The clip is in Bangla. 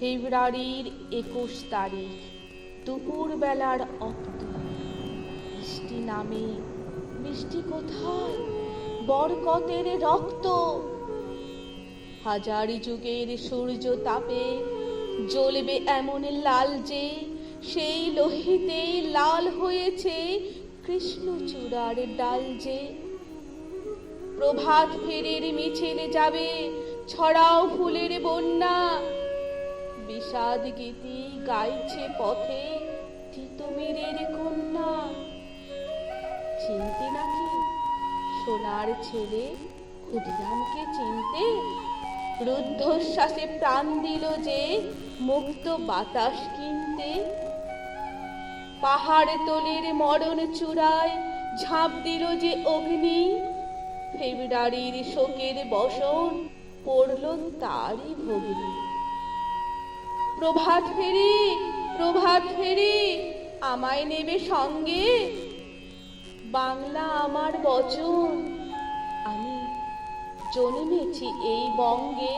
ফেব্রুয়ারির 21 তারিখ দুপুর বেলার অক্ত। বৃষ্টি নামে, বৃষ্টি কোথায়? বরকতের রক্ত। হাজার যুগের সূর্য তাপে জ্বলবে এমন লাল যে সেই লোহিতেই লাল হয়েছে কৃষ্ণচূড়ার ডাল যে। প্রভাত ফেরির মিছিল যাবে, ছড়াও ফুলের বন্যা। বিষাদ গীতি গাইছে পথে তিতুমিরের কন্যা। চিনতে নাকি সোনার ছেলে ক্ষুদিরামকে চিনতে? রুদ্ধশ্বাসে প্রাণ দিল যে মুক্ত বাতাস কিনতে। পাহাড় তলের মরণ চূড়ায় ঝাঁপ দিল যে অগ্নি। ফেব্রুয়ারির শোকের বসন পড়ল তারই ভগ্নি। প্রভাত ফেরি, প্রভাত ফেরি, আমায় নেবে সঙ্গে? বাংলা আমার বচন, আমি জন্মেছি এই বঙ্গে।